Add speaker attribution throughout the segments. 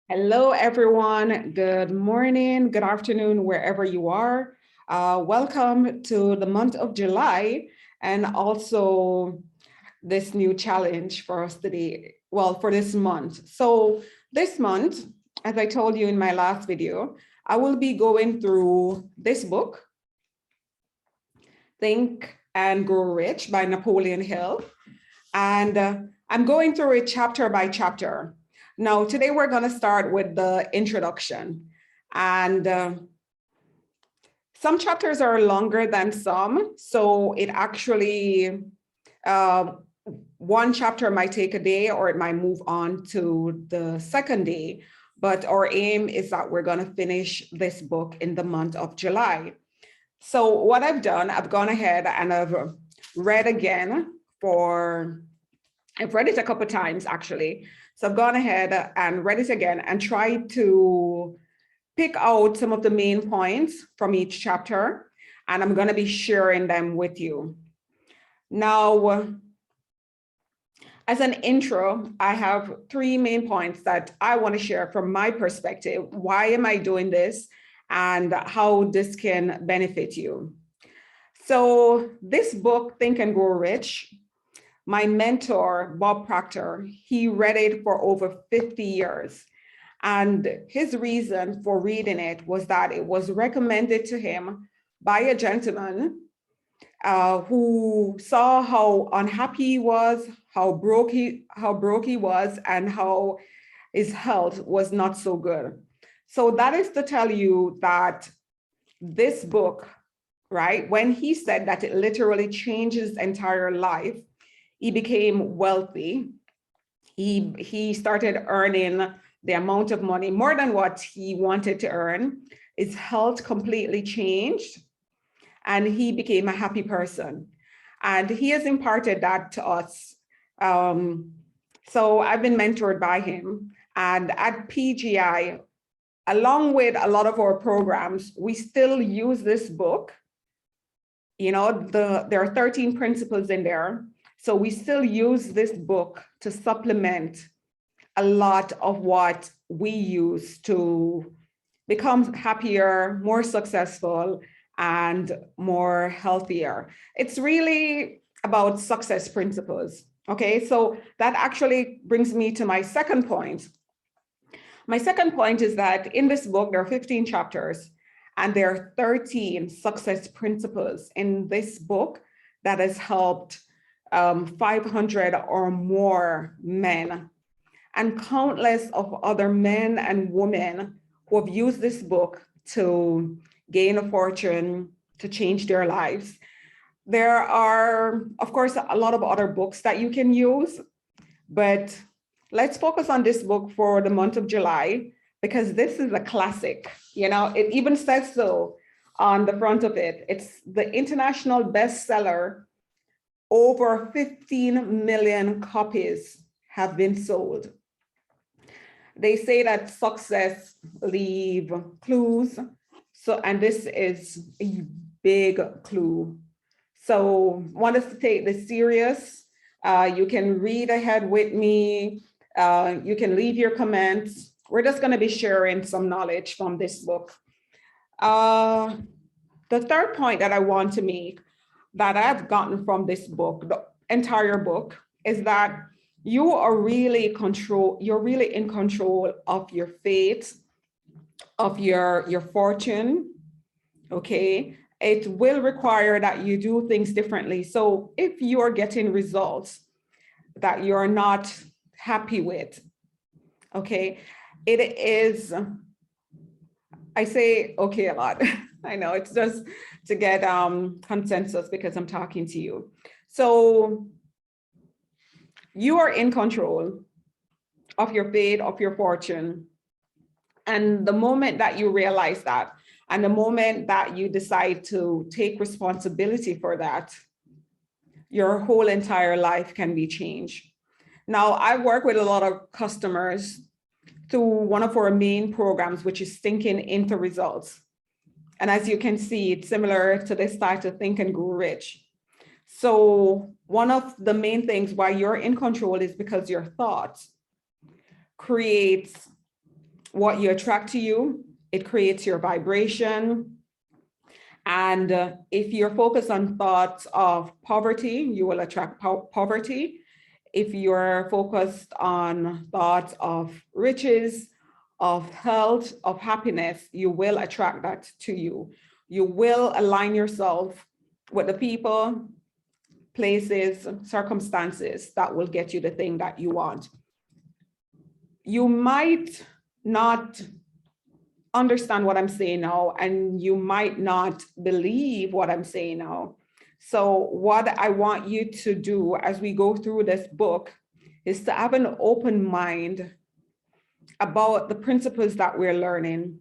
Speaker 1: Hello, everyone. Good morning, good afternoon, wherever you are. Welcome to the month of July and also this new challenge for us today. Well, for this month. So this month, as I told you in my last video, I will be going through this book, Think and Grow Rich by Napoleon Hill. And I'm going through it chapter by chapter. Now, today we're going to start with the introduction. And some chapters are longer than some. So it actually, one chapter might take a day or it might move on to the second day. But our aim is that we're going to finish this book in the month of July. So what I've done, I've gone ahead and I've read again I've read it a couple of times actually. So I've gone ahead and read it again and tried to pick out some of the main points from each chapter, and I'm going to be sharing them with you. Now, as an intro, I have three main points that I want to share from my perspective. Why am I doing this and how this can benefit you? So this book, Think and Grow Rich, my mentor, Bob Proctor, he read it for over 50 years. And his reason for reading it was that it was recommended to him by a gentleman who saw how unhappy he was, how broke he was, and how his health was not so good. So that is to tell you that this book, right, when he said that it literally changed his entire life, he became wealthy. He started earning the amount of money, more than what he wanted to earn. His health completely changed and he became a happy person. And he has imparted that to us. So I've been mentored by him. And at PGI, along with a lot of our programs, we still use this book. You know, there are 13 principles in there. So we still use this book to supplement a lot of what we use to become happier, more successful, and more healthier. It's really about success principles. Okay, so that actually brings me to my second point. My second point is that in this book, there are 15 chapters, and there are 13 success principles in this book that has helped 500 or more men and countless of other men and women who have used this book to gain a fortune, to change their lives. There are, of course, a lot of other books that you can use, but let's focus on this book for the month of July, because this is a classic. You know, it even says so on the front of it. It's the international bestseller. Over 15 million copies have been sold. They say that success leaves clues. So, and this is a big clue. So want us to take this serious. You can read ahead with me. You can leave your comments. We're just going to be sharing some knowledge from this book. The third point that I want to make that I've gotten from this book, the entire book, is that you're really in control of your fate, of your fortune. Okay, it will require that you do things differently. So if you're getting results that you're not happy with, okay, it is, I say okay a lot. I know it's just to get consensus because I'm talking to you. So you are in control of your fate, of your fortune. And the moment that you realize that, and the moment that you decide to take responsibility for that, your whole entire life can be changed. Now, I work with a lot of customers through one of our main programs, which is Thinking into Results. And as you can see, it's similar to this title, Think and Grow Rich. So one of the main things why you're in control is because your thoughts creates what you attract to you. It creates your vibration. And if you're focused on thoughts of poverty, you will attract poverty. If you're focused on thoughts of riches, of health, of happiness, you will attract that to you. You will align yourself with the people, places, circumstances that will get you the thing that you want. You might not understand what I'm saying now, and you might not believe what I'm saying now. So what I want you to do as we go through this book is to have an open mind about the principles that we're learning.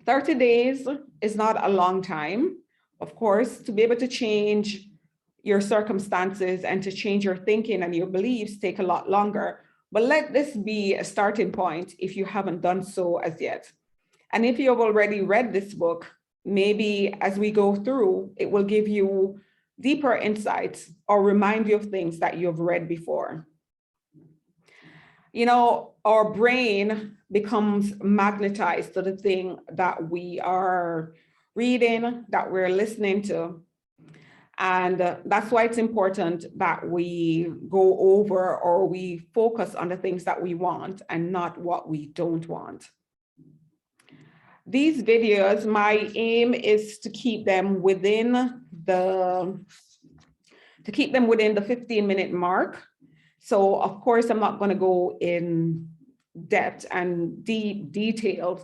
Speaker 1: 30 days is not a long time. Of course, to be able to change your circumstances and to change your thinking and your beliefs take a lot longer. But let this be a starting point if you haven't done so as yet. And if you have already read this book, maybe as we go through, it will give you deeper insights or remind you of things that you've read before. You know, our brain becomes magnetized to the thing that we are reading, that we're listening to. And that's why it's important that we go over or we focus on the things that we want and not what we don't want. These videos, my aim is to keep them within the 15-minute mark. So of course, I'm not going to go in depth and deep details,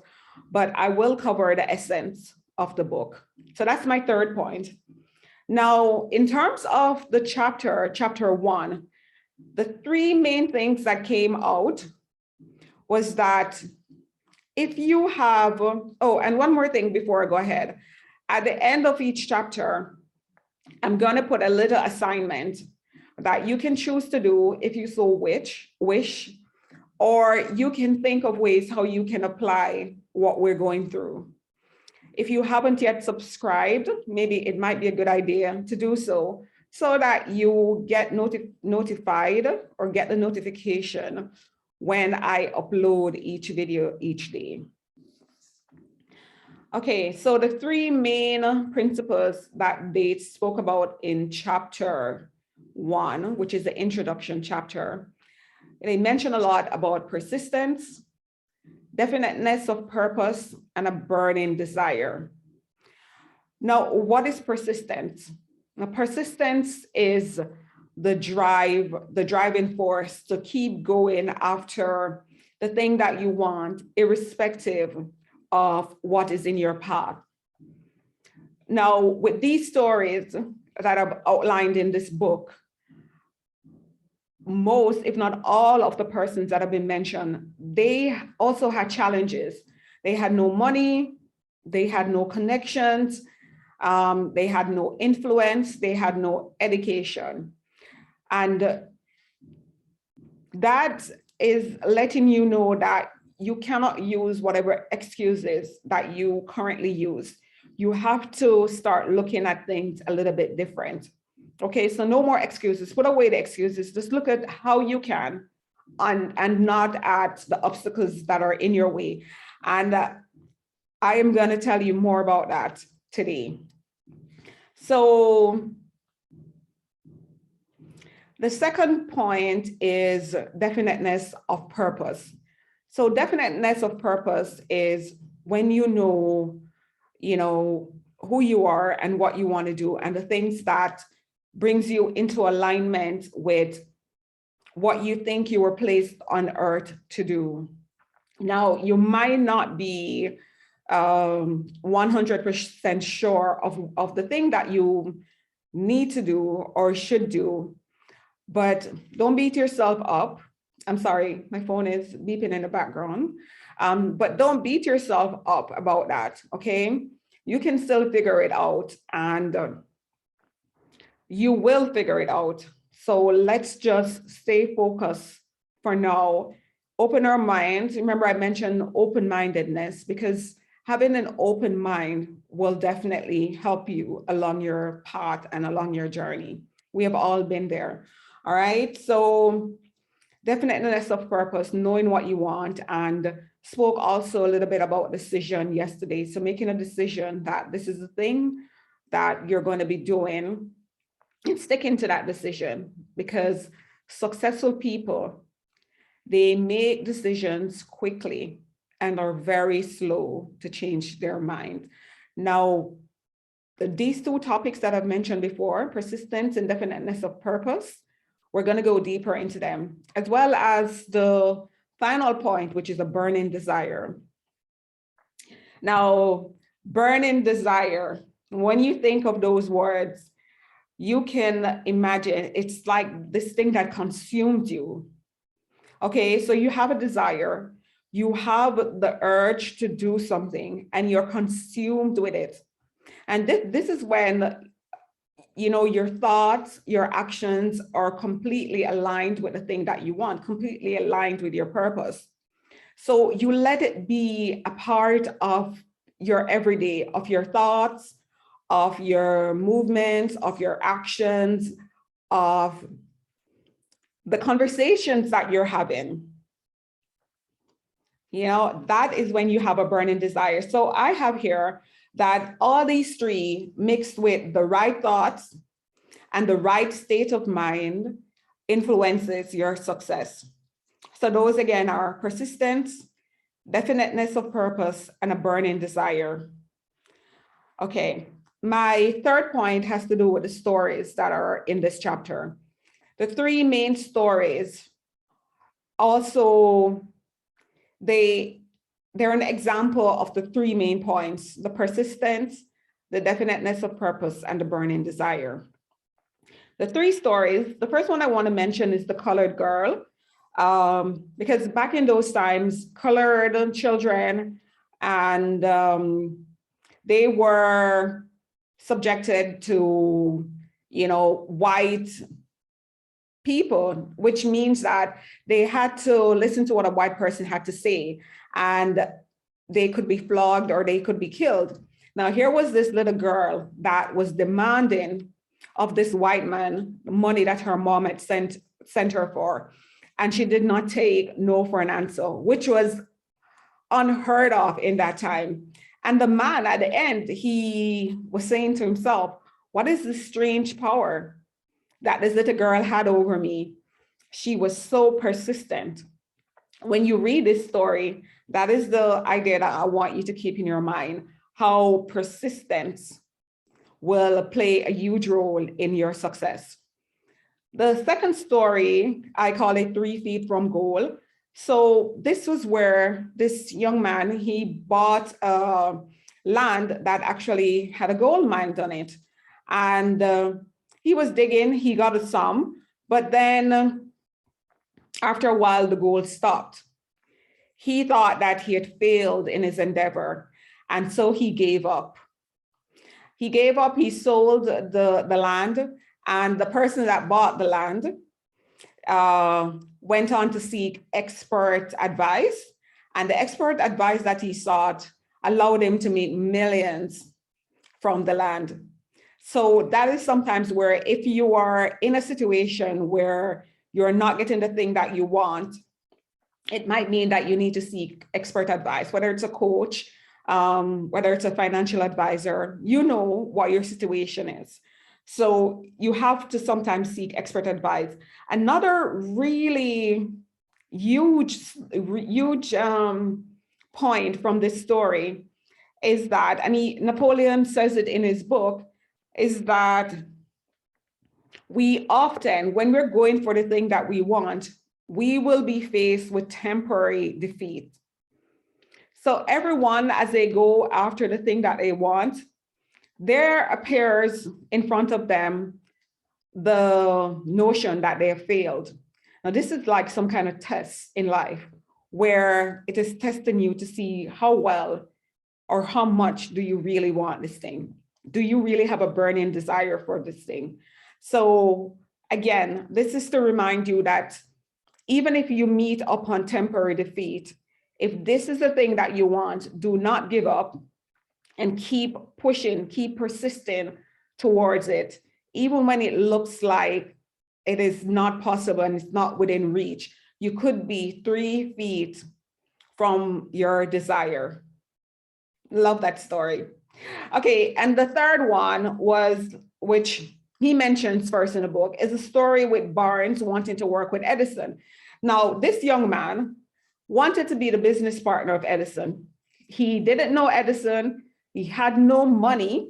Speaker 1: but I will cover the essence of the book. So that's my third point. Now, in terms of the chapter 1, the three main things that came out was that if you have, oh, and one more thing before I go ahead. At the end of each chapter, I'm going to put a little assignment that you can choose to do if you so wish, or you can think of ways how you can apply what we're going through. If you haven't yet subscribed, maybe it might be a good idea to do so that you get notified or get the notification when I upload each video each day. Okay, so the three main principles that they spoke about in chapter 1, which is the introduction chapter, they mention a lot about persistence, definiteness of purpose, and a burning desire. Now, what is persistence? Now, persistence is the driving force to keep going after the thing that you want, irrespective of what is in your path. Now, with these stories that I've outlined in this book, most, if not all of the persons that have been mentioned, they also had challenges. They had no money, they had no connections, they had no influence, they had no education. And that is letting you know that you cannot use whatever excuses that you currently use. You have to start looking at things a little bit different. Okay, so no more excuses. Put away the excuses. Just look at how you can and not at the obstacles that are in your way. And I am going to tell you more about that today. So the second point is definiteness of purpose. So definiteness of purpose is when you know who you are and what you want to do and the things that brings you into alignment with what you think you were placed on earth to do. Now, you might not be 100% sure of the thing that you need to do or should do, but don't beat yourself up. I'm sorry, my phone is beeping in the background, but don't beat yourself up about that, okay? You can still figure it out, and you will figure it out. So let's just stay focused for now. Open our minds. Remember, I mentioned open-mindedness, because having an open mind will definitely help you along your path and along your journey. We have all been there. All right. So definiteness of purpose, knowing what you want and spoke also a little bit about decision yesterday. So making a decision that this is the thing that you're going to be doing and sticking to that decision, because successful people, they make decisions quickly and are very slow to change their mind. Now, these two topics that I've mentioned before, persistence and definiteness of purpose, we're going to go deeper into them, as well as the final point, which is a burning desire. Now, burning desire, when you think of those words, you can imagine it's like this thing that consumed you. Okay, so you have a desire, you have the urge to do something, and you're consumed with it. And this is when, you know, your thoughts, your actions are completely aligned with the thing that you want, completely aligned with your purpose. So you let it be a part of your everyday, of your thoughts, of your movements, of your actions, of the conversations that you're having. You know, that is when you have a burning desire. So I have here that all these three mixed with the right thoughts and the right state of mind influences your success. So those again are persistence, definiteness of purpose, and a burning desire. Okay, my third point has to do with the stories that are in this chapter. The three main stories also, they're an example of the three main points: the persistence, the definiteness of purpose, and the burning desire. The three stories, the first one I want to mention is the colored girl, because back in those times, colored children, and they were subjected to, you know, white people, which means that they had to listen to what a white person had to say, and they could be flogged or they could be killed. Now, here was this little girl that was demanding of this white man money that her mom had sent her for, and she did not take no for an answer, which was unheard of in that time. And the man at the end, he was saying to himself, what is this strange power that this little girl had over me? She was so persistent. When you read this story, that is the idea that I want you to keep in your mind, how persistence will play a huge role in your success. The second story, I call it 3 feet from goal. So this was where this young man, he bought land that actually had a gold mine on it. And he was digging, he got some, but then after a while, the gold stopped. He thought that he had failed in his endeavor, and so he gave up. He gave up, he sold the land, and the person that bought the land went on to seek expert advice, and the expert advice that he sought allowed him to make millions from the land. So that is sometimes where if you are in a situation where you're not getting the thing that you want, it might mean that you need to seek expert advice, whether it's a coach, whether it's a financial advisor, you know what your situation is. So you have to sometimes seek expert advice. Another really huge point from this story is that, and Napoleon says it in his book, is that we often, when we're going for the thing that we want, we will be faced with temporary defeat. So everyone, as they go after the thing that they want, there appears in front of them the notion that they have failed. Now, this is like some kind of test in life where it is testing you to see how well or how much do you really want this thing? Do you really have a burning desire for this thing? So again, this is to remind you that even if you meet upon temporary defeat, if this is the thing that you want, do not give up and keep pushing, keep persisting towards it, even when it looks like it is not possible and it's not within reach. You could be 3 feet from your desire. Love that story. Okay, and the third one was, which he mentions first in the book, is a story with Barnes wanting to work with Edison. Now, this young man wanted to be the business partner of Edison. He didn't know Edison. He had no money.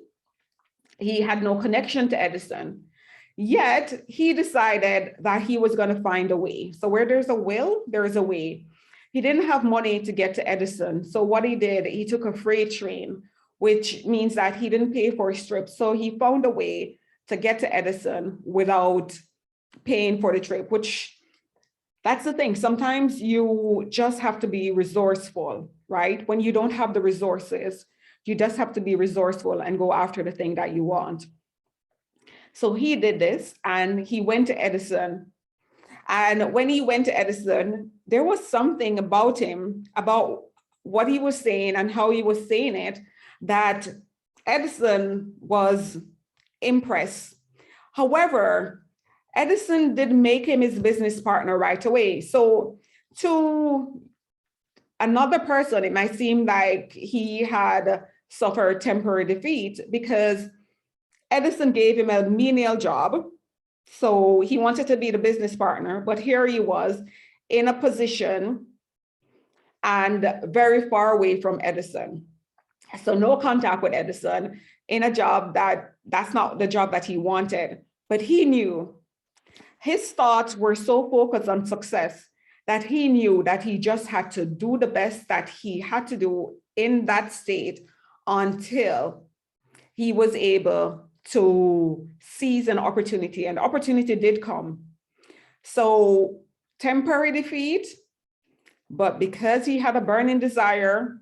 Speaker 1: He had no connection to Edison. Yet he decided that he was going to find a way. So where there's a will, there is a way. He didn't have money to get to Edison. So what he did, he took a freight train, which means that he didn't pay for his trip. So he found a way to get to Edison without paying for the trip, which that's the thing. Sometimes you just have to be resourceful, right? When you don't have the resources, you just have to be resourceful and go after the thing that you want. So he did this and he went to Edison. And when he went to Edison, there was something about him, about what he was saying and how he was saying it, that Edison was impressed. However, Edison didn't make him his business partner right away. So to another person, it might seem like he had suffered temporary defeat because Edison gave him a menial job. So he wanted to be the business partner, but here he was in a position and very far away from Edison. So no contact with Edison, in a job that's not the job that he wanted. But he knew his thoughts were so focused on success that he knew that he just had to do the best that he had to do in that state until he was able to seize an opportunity, and the opportunity did come. So temporary defeat, but because he had a burning desire,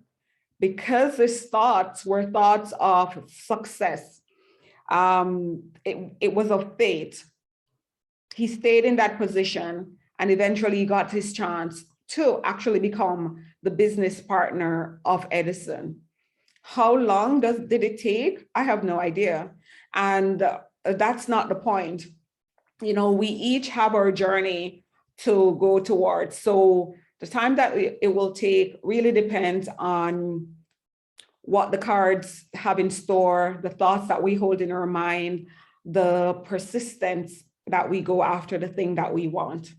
Speaker 1: because his thoughts were thoughts of success, it was of fate. He stayed in that position and eventually got his chance to actually become the business partner of Edison. How long did it take? I have no idea. And that's not the point. You know, we each have our journey to go towards. So the time that it will take really depends on what the cards have in store, the thoughts that we hold in our mind, the persistence that we go after the thing that we want.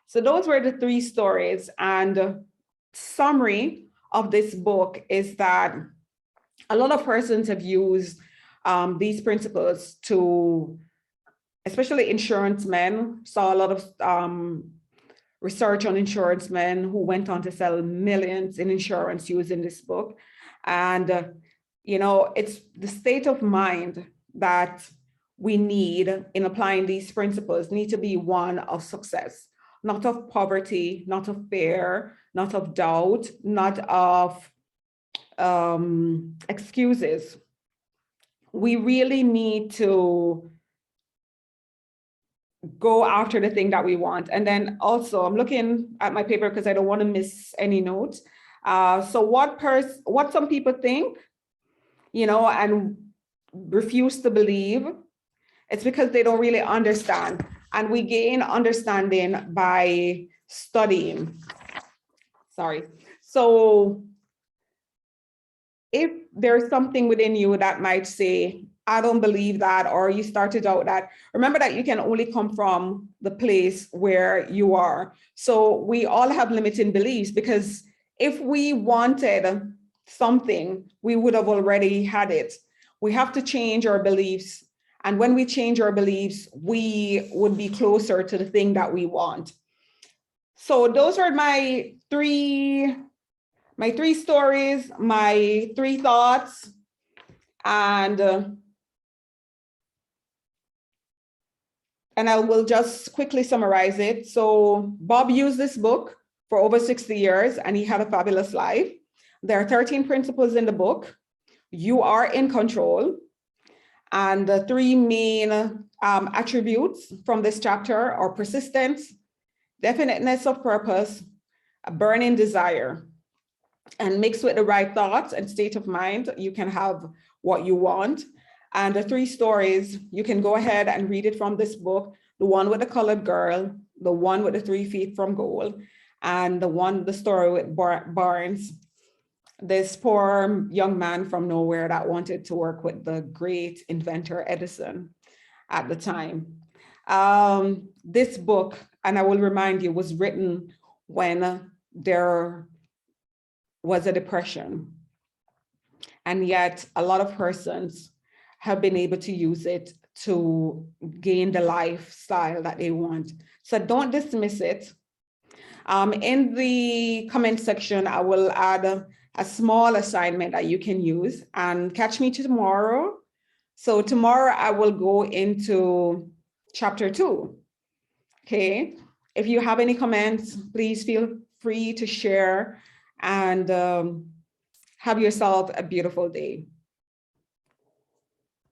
Speaker 1: So those were the three stories. And summary of this book is that a lot of persons have used these principles to, especially insurance men, saw a lot of research on insurance men who went on to sell millions in insurance using this book. And, you know, it's the state of mind that we need in applying these principles need to be one of success, not of poverty, not of fear, not of doubt, not of excuses. We really need to go after the thing that we want. And then also, I'm looking at my paper because I don't want to miss any notes. So what some people think, you know, and refuse to believe, it's because they don't really understand. And we gain understanding by studying. Sorry. So if there's something within you that might say, I don't believe that, or you started out that, remember that you can only come from the place where you are. So we all have limiting beliefs, because if we wanted something, we would have already had it. We have to change our beliefs. And when we change our beliefs, we would be closer to the thing that we want. So those are my three stories, my three thoughts, and I will just quickly summarize it. So Bob used this book for over 60 years, and he had a fabulous life. There are 13 principles in the book. You are in control. And the three main attributes from this chapter are persistence, definiteness of purpose, a burning desire. And mixed with the right thoughts and state of mind, you can have what you want. And the three stories, you can go ahead and read it from this book, the one with the colored girl, the one with the 3 feet from goal, And the story with Barnes, this poor young man from nowhere that wanted to work with the great inventor Edison at the time. This book, and I will remind you, was written when there was a depression. And yet a lot of persons have been able to use it to gain the lifestyle that they want. So don't dismiss it. In the comment section, I will add a small assignment that you can use, and catch me tomorrow. So tomorrow I will go into chapter 2. Okay. If you have any comments, please feel free to share, and have yourself a beautiful day.